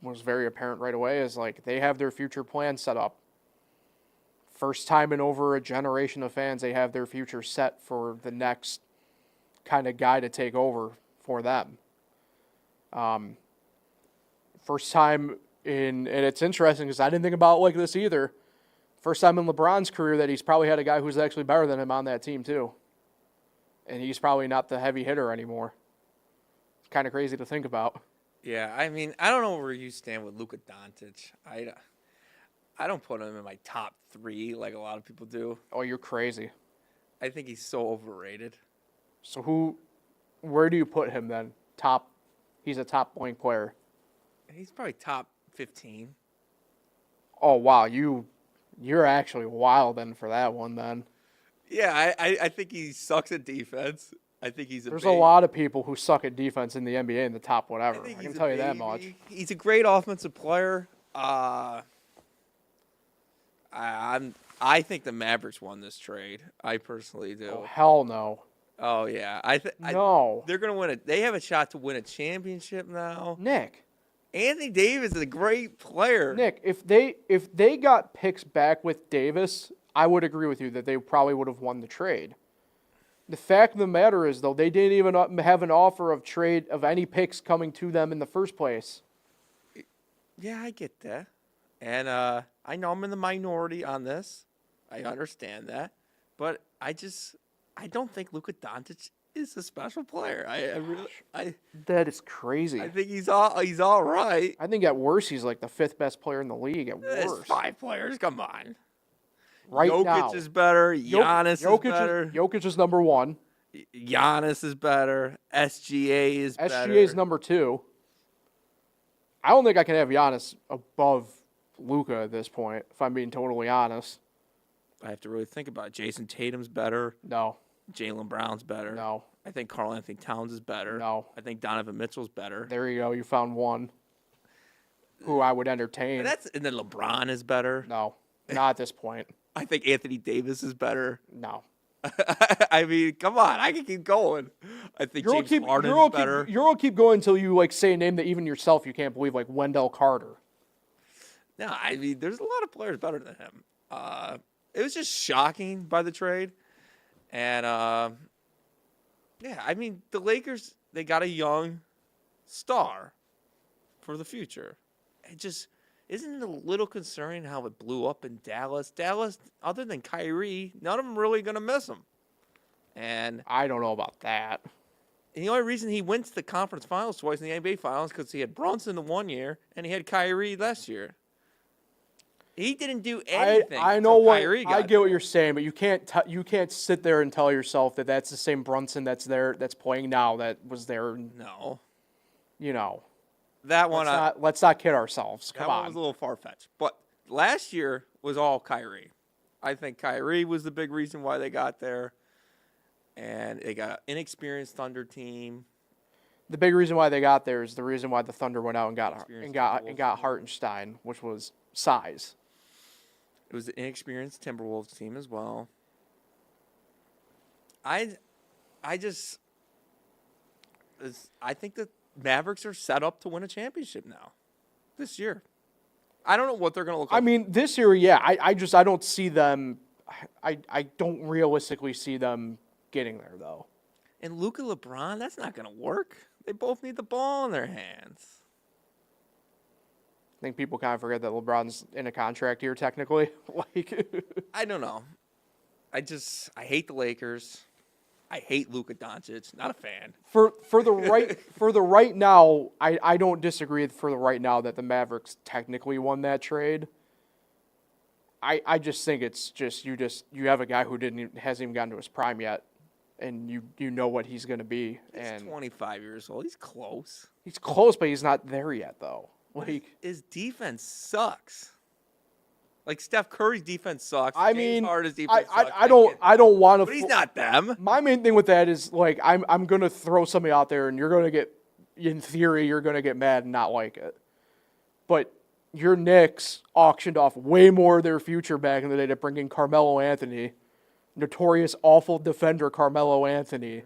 was very apparent right away. Is like they have their future plan set up. First time in over a generation of fans, they have their future set for the next kind of guy to take over for them. First time and it's interesting because I didn't think about it like this either. First time in LeBron's career that he's probably had a guy who's actually better than him on that team too. And he's probably not the heavy hitter anymore. It's kind of crazy to think about. Yeah, I mean, I don't know where you stand with Luka Doncic. I don't put him in my top 3 like a lot of people do. Oh, you're crazy. I think he's so overrated. So where do you put him then? He's a top blank player. He's probably top 15. Oh, wow. You're actually wild then for that one then. Yeah, I think he sucks at defense. I think he's There's a lot of people who suck at defense in the NBA in the top whatever. I can tell you that much. He's a great offensive player. I think the Mavericks won this trade. I personally do. Oh, hell no. Oh yeah, No. They're gonna win it. They have a shot to win a championship now. Nick. Anthony Davis is a great player. Nick, if they got picks back with Davis, I would agree with you that they probably would have won the trade. The fact of the matter is, though, they didn't even have an offer of trade of any picks coming to them in the first place. Yeah, I get that. And I know I'm in the minority on this. I understand that. But I don't think Luka Doncic is a special player. That is crazy. I think he's all right. I think at worst he's like the 5th best player in the league at There's worst. 5 players, come on. Right Jokic now. is better. Giannis is better. Jokic is number 1. Giannis is better. SGA is better. SGA is number 2. I don't think I can have Giannis above Luka at this point, if I'm being totally honest. I have to really think about it. Jason Tatum's better. No. Jaylen Brown's better. No. I think Karl Anthony Towns is better. No. I think Donovan Mitchell's better. There you go. You found one who I would entertain. And then LeBron is better. No. Not at this point. I think Anthony Davis is better. No. I mean, come on. I can keep going. I think James Harden is better. You'll keep going until you say a name that even yourself you can't believe, like Wendell Carter. No, I mean, there's a lot of players better than him. It was just shocking by the trade. And, yeah, I mean, the Lakers, they got a young star for the future. It just isn't it a little concerning how it blew up in Dallas. Dallas, other than Kyrie, none of them really going to miss him. And I don't know about that. And the only reason he went to the conference finals twice in the NBA finals because he had Brunson the one year and he had Kyrie last year. He didn't do anything. I know what Kyrie I get what you're saying, but you can't sit there and tell yourself that that's the same Brunson that's playing now that was there. No, you know that one. Let's not kid ourselves. Come on, that one was a little far fetched. But last year was all Kyrie. I think Kyrie was the big reason why they got there, and they got an inexperienced Thunder team. The big reason why they got there is the reason why the Thunder went out and got Hartenstein, which was size. It was an inexperienced Timberwolves team as well. I think the Mavericks are set up to win a championship now, this year. I don't know what they're going to look like. I mean, this year, yeah. I don't see them. I don't realistically see them getting there though. And Luka LeBron, that's not going to work. They both need the ball in their hands. I think people kind of forget that LeBron's in a contract here technically. I don't know. I hate the Lakers. I hate Luka Doncic. Not a fan. For the right now, I don't disagree for the right now that the Mavericks technically won that trade. I just think it's just you have a guy who hasn't even gotten to his prime yet, and you know what he's going to be. He's 25 years old. He's close. He's close, but he's not there yet, though. Like his defense sucks. Like Steph Curry's defense sucks. I James mean, Harden's defense sucks. I don't want to. But he's not them. My main thing with that is like I'm going to throw something out there, and you're going to get, in theory, you're going to get mad and not like it. But your Knicks auctioned off way more of their future back in the day to bring in Carmelo Anthony, notorious awful defender Carmelo Anthony,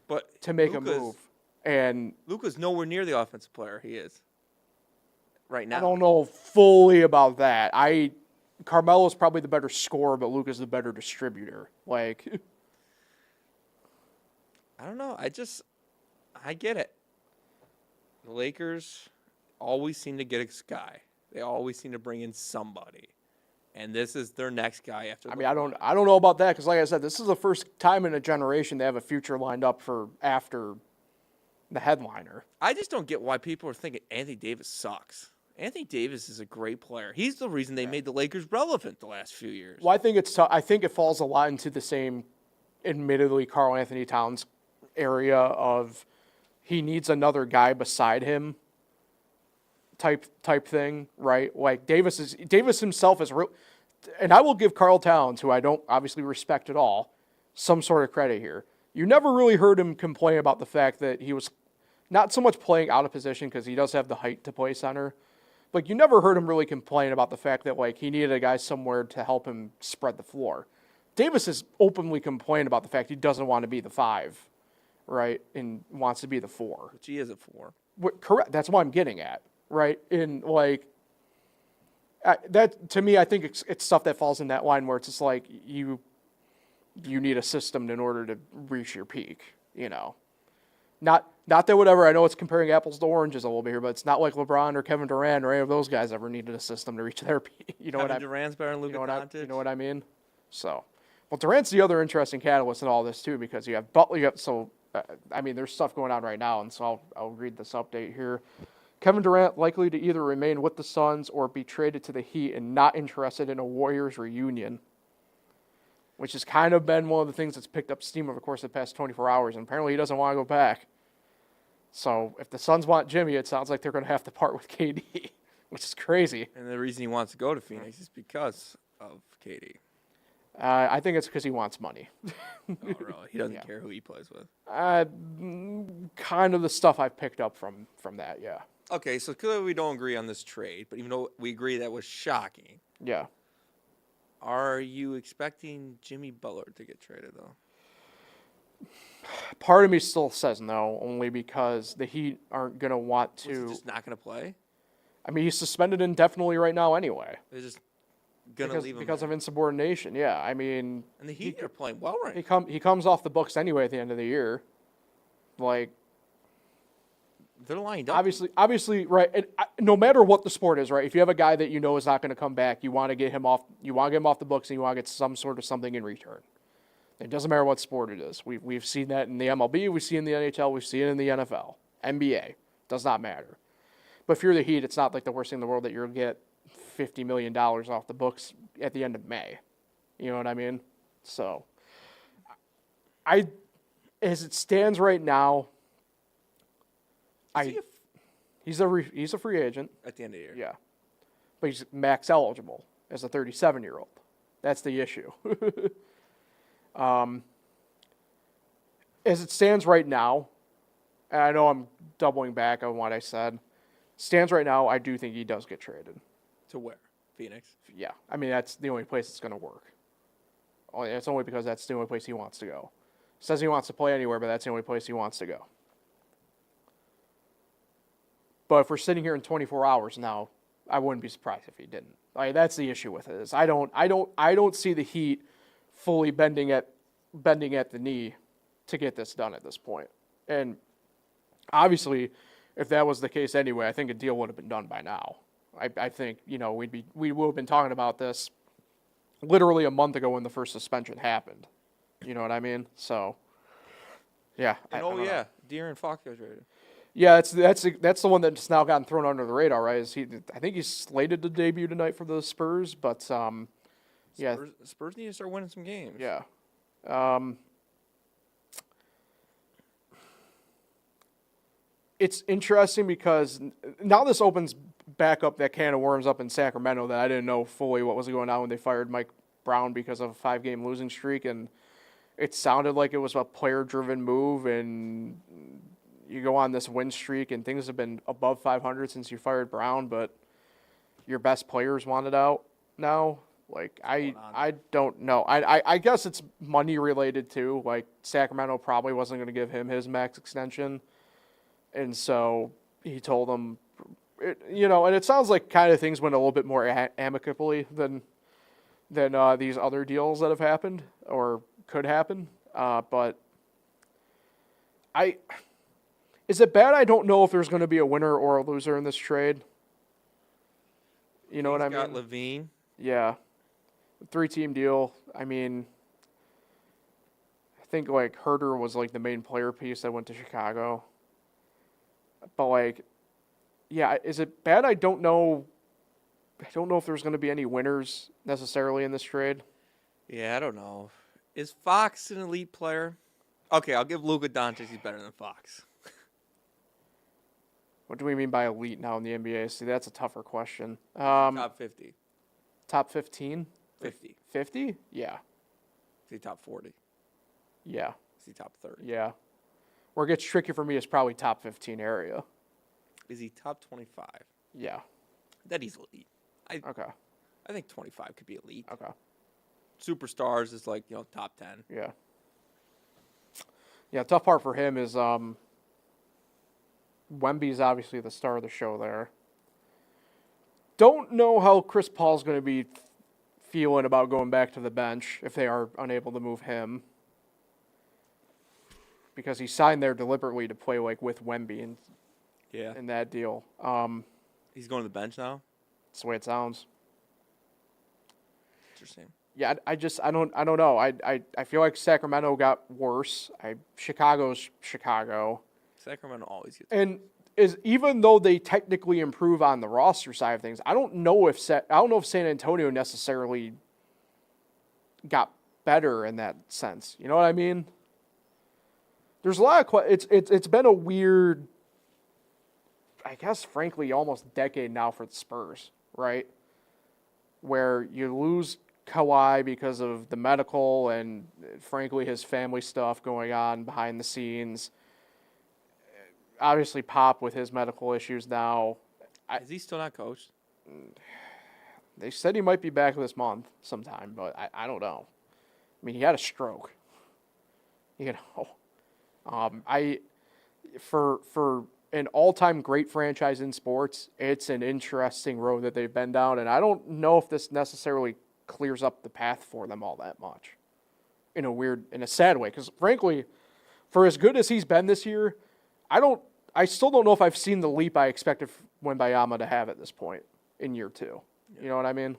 but to make a move. And Luka's nowhere near the offensive player he is right now. I don't know fully about that. Carmelo's probably the better scorer, but Luka's the better distributor. Like, I don't know. I get it. The Lakers always seem to get a guy. They always seem to bring in somebody, and this is their next guy after. I mean, I don't know about that because, like I said, this is the first time in a generation they have a future lined up for after the headliner. I just don't get why people are thinking Anthony Davis sucks. Anthony Davis is a great player. He's the reason they made the Lakers relevant the last few years. Well, I think it's I think it falls a lot into the same, admittedly, Karl Anthony Towns area of he needs another guy beside him. Type thing, right? Like Davis himself is real, and I will give Karl Towns, who I don't obviously respect at all, some sort of credit here. You never really heard him complain about the fact that he was not so much playing out of position because he does have the height to play center, but you never heard him really complain about the fact that like he needed a guy somewhere to help him spread the floor. Davis has openly complained about the fact he doesn't want to be the 5, right, and wants to be the 4. Which he is a 4. Correct. That's what I'm getting at. Right, in like that to me, I think it's stuff that falls in that line where it's just like you need a system in order to reach your peak. You know, not that whatever. I know it's comparing apples to oranges a little bit here, but it's not like LeBron or Kevin Durant or any of those guys ever needed a system to reach their peak. You know Kevin Durant's better than Luka Doncic. You know what I mean? So, well, Durant's the other interesting catalyst in all this too because you have Butler. I mean, there's stuff going on right now, and so I'll read this update here. Kevin Durant likely to either remain with the Suns or be traded to the Heat and not interested in a Warriors reunion, which has kind of been one of the things that's picked up steam over the course of the past 24 hours, and apparently he doesn't want to go back. So if the Suns want Jimmy, it sounds like they're going to have to part with KD, which is crazy. And the reason he wants to go to Phoenix is because of KD. I think it's because he wants money. Oh, really? He doesn't care who he plays with? Kind of the stuff I've picked up from that, yeah. Okay, so clearly we don't agree on this trade, but even though we agree that was shocking. Yeah. Are you expecting Jimmy Butler to get traded, though? Part of me still says no, only because the Heat aren't going to want to. Was he just not going to play? I mean, he's suspended indefinitely right now anyway. They're just going to leave him because of insubordination, yeah. I mean. And the Heat are playing well right now. He comes off the books anyway at the end of the year. Like. They're lined up. Obviously, right. And no matter what the sport is, right. If you have a guy that you know is not going to come back, you want to get him off. You want to get him off the books, and you want to get some sort of something in return. It doesn't matter what sport it is. We've seen that in the MLB. We see it in the NHL. We see it in the NFL, NBA. Does not matter. But if you're the Heat, it's not like the worst thing in the world that you're going to get $50 million off the books at the end of May. You know what I mean? So, as it stands right now. He's a free agent at the end of the year. Yeah, but he's max eligible as a 37-year-old. That's the issue. As it stands right now, and I know I'm doubling back on what I said. Stands right now, I do think he does get traded. To where? Phoenix. Yeah, I mean that's the only place it's going to work. It's only because that's the only place he wants to go. Says he wants to play anywhere, but that's the only place he wants to go. But if we're sitting here in 24 hours now, I wouldn't be surprised if he didn't. Like that's the issue with it. Is I don't see the Heat fully bending at the knee to get this done at this point. And obviously, if that was the case anyway, I think a deal would have been done by now. I think we would have been talking about this literally a month ago when the first suspension happened. You know what I mean? So yeah. And De'Aaron Fox got traded. Yeah, that's the one that's now gotten thrown under the radar, right? I think he's slated to debut tonight for the Spurs, but Yeah. Spurs need to start winning some games. Yeah. It's interesting because now this opens back up that can of worms up in Sacramento that I didn't know fully what was going on when they fired Mike Brown because of a 5-game losing streak, and it sounded like it was a player-driven move, and you go on this win streak, and things have been above 500 since you fired Brown, but your best players wanted out now. Like, I don't know. I guess it's money related too. Like, Sacramento probably wasn't going to give him his max extension. And so he told them, and it sounds like kind of things went a little bit more amicably than these other deals that have happened or could happen. But is it bad? I don't know if there's going to be a winner or a loser in this trade. You know what I mean? Got Levine. Yeah. 3-team deal. I mean, I think like Herter was like the main player piece that went to Chicago. But like, yeah, is it bad? I don't know. I don't know if there's going to be any winners necessarily in this trade. Yeah, I don't know. Is Fox an elite player? Okay, I'll give Luka Doncic. He's better than Fox. What do we mean by elite now in the NBA? See, that's a tougher question. Top 50. Top 15? 50. 50? Yeah. Is he top 40? Yeah. Is he top 30? Yeah. Where it gets tricky for me is probably top 15 area. Is he top 25? Yeah. That he's elite. Okay. I think 25 could be elite. Okay. Superstars is like, top 10. Yeah. Yeah, tough part for him is Wemby's obviously the star of the show there. Don't know how Chris Paul's going to be feeling about going back to the bench if they are unable to move him. Because he signed there deliberately to play like with Wemby in that deal. He's going to the bench now? That's the way it sounds. Interesting. Yeah, I don't know. I feel like Sacramento got worse. Chicago's Chicago. Sacramento always gets And even though they technically improve on the roster side of things, I don't know if San Antonio necessarily got better in that sense. You know what I mean? There's a lot of it's been a weird, I guess, frankly, almost decade now for the Spurs, right? Where you lose Kawhi because of the medical and, frankly, his family stuff going on behind the scenes. Obviously, Pop with his medical issues now. Is he still not coached? They said he might be back this month sometime, but I don't know. I mean, he had a stroke. For an all-time great franchise in sports, it's an interesting road that they've been down, and I don't know if this necessarily clears up the path for them all that much. In a sad way, because frankly, for as good as he's been this year, I still don't know if I've seen the leap I expected Wembanyama to have at this point in year 2. Yeah. You know what I mean?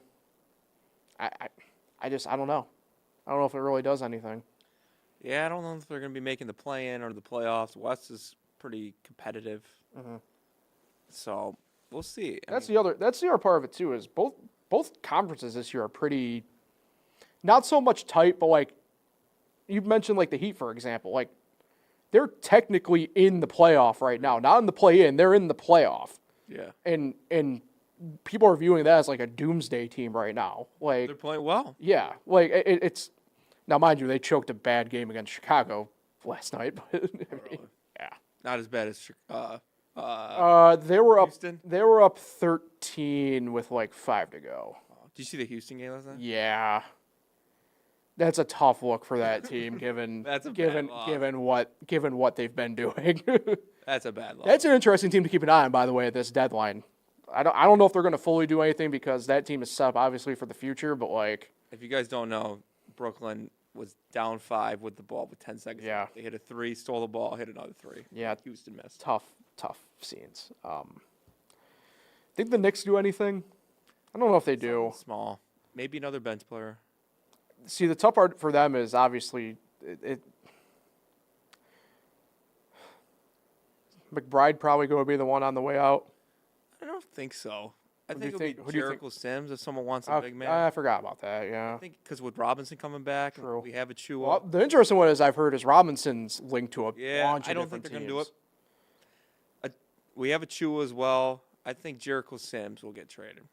I don't know. I don't know if it really does anything. Yeah, I don't know if they're going to be making the play-in or the playoffs. West is pretty competitive. Mm-hmm. So, we'll see. That's the other part of it too, is both conferences this year are pretty, not so much tight, but like you mentioned, like the Heat, for example, like they're technically in the playoff right now, not in the play-in, they're in the playoff. Yeah. And people are viewing that as like a doomsday team right now. Like they're playing well. Yeah, like it's now, mind you, they choked a bad game against Chicago last night, but yeah, not as bad as they were up. Houston? They were up 13 with like 5 to go. Did you see the Houston game last night? Yeah, that's a tough look for that team, given what they've been doing. That's a bad look. That's an interesting team to keep an eye on, by the way, at this deadline. I don't know if they're going to fully do anything because that team is set up obviously for the future, but like, if you guys don't know, Brooklyn was down 5 with the ball with 10 seconds. Yeah. They hit a 3, stole the ball, hit another 3. Yeah. Houston missed. Tough scenes. Think the Knicks do anything? I don't know if they do. Something small. Maybe another bench player. See, the tough part for them is obviously McBride probably going to be the one on the way out. I don't think so. I Who do think you it'll think- be who do you think- Jericho Sims if someone wants a Oh, big man. I forgot about that. Yeah. I think because with Robinson coming back, and True. we have Achua. Well, the interesting one is I've heard is Robinson's linked to a Yeah, bunch of I don't think different they're going to teams. do it. We have Achua as well. I think Jericho Sims will get traded.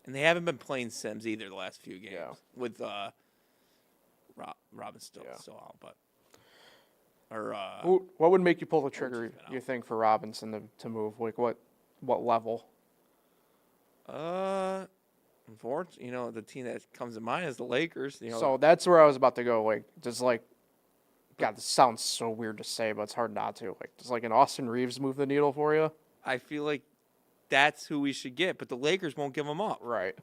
And they haven't been playing Sims either the last few games Yeah. with Robin still out, but What would make you pull the trigger? been out. You think for Robinson to move? Like what level? unfortunately, the team that comes to mind is the Lakers. So that's where I was about to go. Like, does God, this sounds so weird to say, but it's hard not to. Like, does an Austin Reeves move the needle for you? I feel like that's who we should get, but the Lakers won't give him up. Right.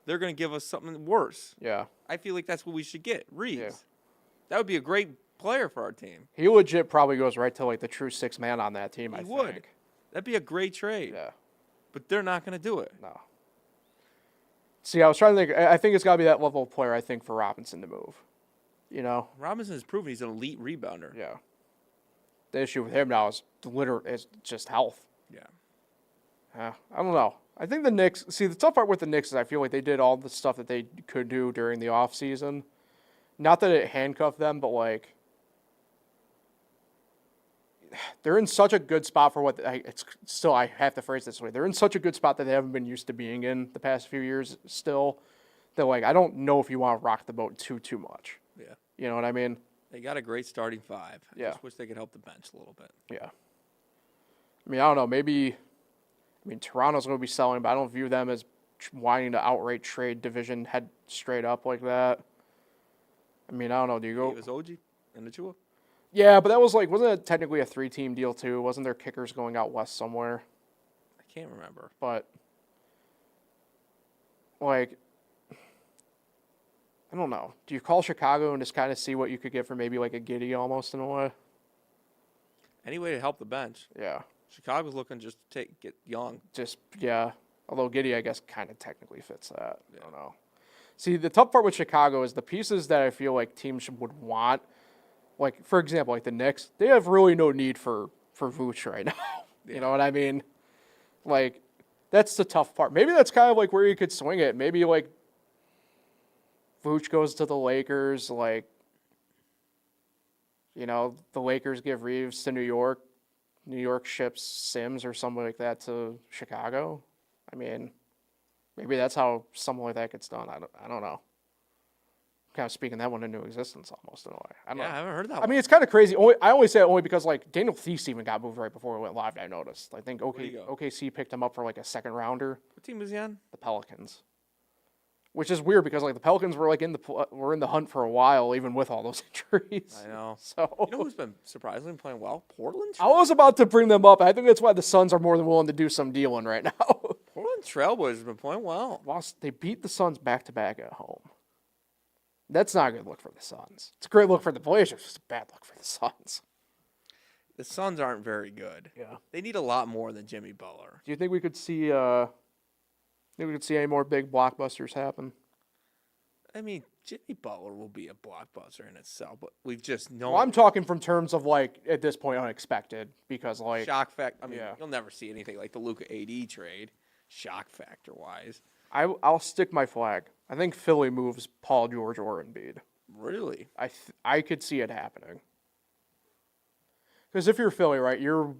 They're going to give us something worse. Yeah. I feel like that's what we should get. Reeves. Yeah. That would be a great player for our team. He legit probably goes right to the true six man on that team. He I would. think. That'd be a great trade. Yeah. But they're not going to do it. No. See, I was trying to think. I think it's got to be that level of player. I think for Robinson to move. Robinson has proven he's an elite rebounder. Yeah. The issue with him now is just health. Yeah. I don't know. I think the Knicks. See, the tough part with the Knicks is I feel like they did all the stuff that they could do during the offseason. Not that it handcuffed them, but they're in such a good spot for what it's still. I have to phrase this way. They're in such a good spot that they haven't been used to being in the past few years. Still, that I don't know if you want to rock the boat too much. Yeah. You know what I mean? They got a great starting five. I Yeah. just wish they could help the bench a little bit. Yeah. I don't know. Maybe. Toronto's going to be selling, but I don't view them as wanting to outright trade division head straight up like that. I don't know. Do you go? It was OG and Achua. Yeah, but that was wasn't it technically a 3-team deal too? Wasn't there kickers going out west somewhere? I can't remember. But I don't know. Do you call Chicago and just kind of see what you could get for maybe a Giddey almost in a way? Any way to help the bench. Yeah. Chicago's looking just to get young. Yeah. Although Giddey, I guess, kind of technically fits that. Yeah. I don't know. See, the tough part with Chicago is the pieces that I feel like teams would want. For example, the Knicks, they have really no need for Vooch right now. Yeah. You know what I mean? That's the tough part. Maybe that's kind of where you could swing it. Maybe Vooch goes to the Lakers. The Lakers give Reeves to New York. New York ships Sims or something like that to Chicago. Maybe that's how something like that gets done. I don't know. Kind of speaking that one into existence almost in a way. I don't know. I haven't heard that one. It's kind of crazy. I only say it only because Daniel Theis even got moved right before we went live. I noticed. I think Where'd he go? OKC picked him up for a second rounder. What team was he on? The Pelicans, which is weird because the Pelicans were were in the hunt for a while, even with all those injuries. I know. So You know who's been surprisingly playing well? Portland. I was about to bring them up. I think that's why the Suns are more than willing to do some dealing right now. Portland Trailblazers have been playing well. They beat the Suns back to back at home. That's not a good look for the Suns. It's a great look for the Blazers. It's a bad look for the Suns. The Suns aren't very good. Yeah. They need a lot more than Jimmy Butler. Do you think we could see? Any more big blockbusters happen? Jimmy Butler will be a blockbuster in itself, but we've just known. Well, I'm talking from terms of at this point unexpected because shock factor. yeah. You'll never see anything like the Luka AD trade, shock factor wise. I'll stick my flag. I think Philly moves Paul George or Embiid. Really? I could see it happening. Because if you're Philly, right, you're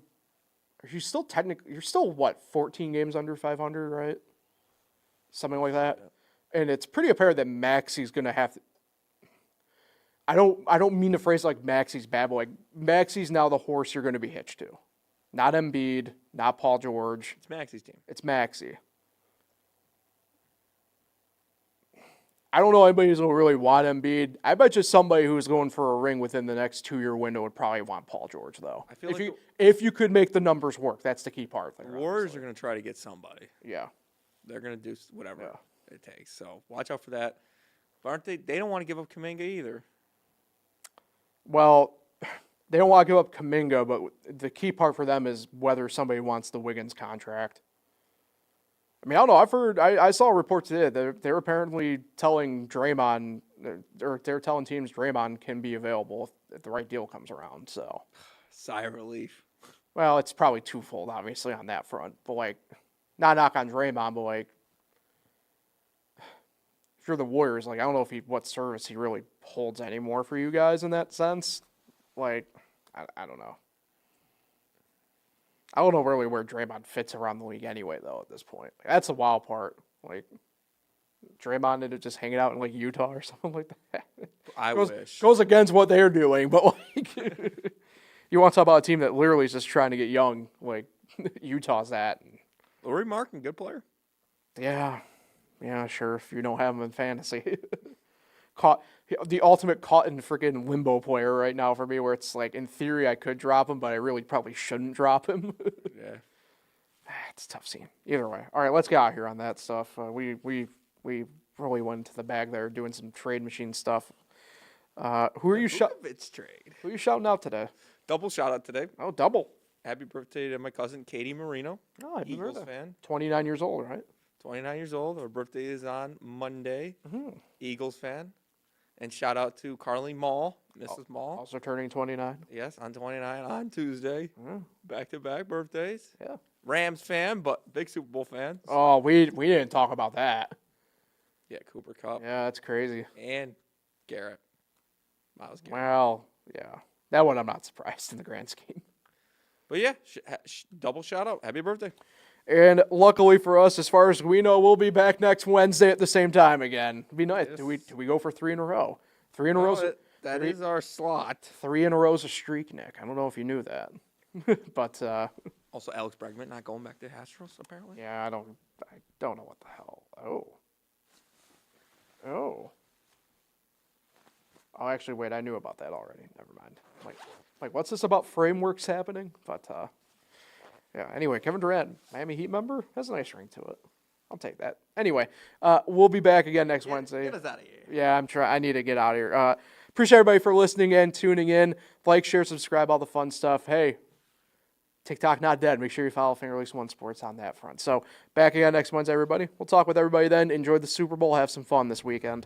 still 14 games under 500, right? Something like that. Yeah. And it's pretty apparent that Maxi's gonna have to. I don't mean to phrase Maxi's bad, but Maxi's now the horse you're gonna be hitched to. Not Embiid, not Paul George. It's Maxi's team. It's Maxi. I don't know anybody who's going to really want Embiid. I bet you somebody who's going for a ring within the next 2-year window would probably want Paul George, though. I feel if you could make the numbers work, that's the key part. The Warriors are going to try to get somebody. Yeah. They're going to do whatever it takes. So watch out for that. But aren't they? They don't want to give up Kuminga either. Well, they don't want to give up Kuminga, but the key part for them is whether somebody wants the Wiggins contract. I don't know. I saw a report today that they're apparently telling Draymond, or they're telling teams Draymond can be available if the right deal comes around. So, sigh of relief. Well, it's probably twofold, obviously, on that front. But not knock on Draymond, but like, if you're the Warriors, like I don't know what service he really holds anymore for you guys in that sense. Like, I don't know. I don't know really where Draymond fits around the league anyway, though. At this point, that's the wild part. Like, Draymond ended up just hanging out in like Utah or something like that. I wish. Goes against what they're doing, but like, you want to talk about a team that literally is just trying to get young, like Utah's that. Lauri Markkanen, good player. Yeah, sure. If you don't have him in fantasy, the ultimate caught in freaking limbo player right now for me, where it's like in theory I could drop him, but I really probably shouldn't drop him. Yeah, it's a tough scene. Either way, all right, let's get out here on that stuff. We really went into the bag there, doing some trade machine stuff. Who are you trade? Who are you shouting out today? Double shout out today. Oh, double. Happy birthday to my cousin Katie Marino. Oh, happy Eagles birthday. fan. 29 years old, right? 29 years old. Her birthday is on Monday. Mm-hmm. Eagles fan. And shout out to Carly Mall, Mrs. Mall. Also turning 29. Yes, on 29 on Tuesday. Mm. Back-to-back birthdays. Yeah. Rams fan, but big Super Bowl fan. Oh, we didn't talk about that. Yeah, Cooper Kupp. Yeah, that's crazy. And Garrett. Miles Garrett. Well, yeah. That one I'm not surprised in the grand scheme. But yeah, double shout out. Happy birthday. And luckily for us, as far as we know, we'll be back next Wednesday at the same time again. It'd be nice. Yes. Do we go for 3 in a row? 3 in a row. That is our slot. 3 in a row is a streak, Nick. I don't know if you knew that, but Also, Alex Bregman not going back to Astros apparently. yeah, I don't know what the hell. Oh, actually, wait, I knew about that already. Never mind. Like, what's this about frameworks happening? But yeah. Anyway, Kevin Durant, Miami Heat member, has a nice ring to it. I'll take that. Anyway, we'll be back again next Wednesday. Get us out of here. Yeah, I'm trying. I need to get out of here. Appreciate everybody for listening and tuning in. Like, share, subscribe, all the fun stuff. Hey, TikTok not dead. Make sure you follow Finger Lakes One Sports on that front. So back again next Wednesday, everybody. We'll talk with everybody then. Enjoy the Super Bowl. Have some fun this weekend.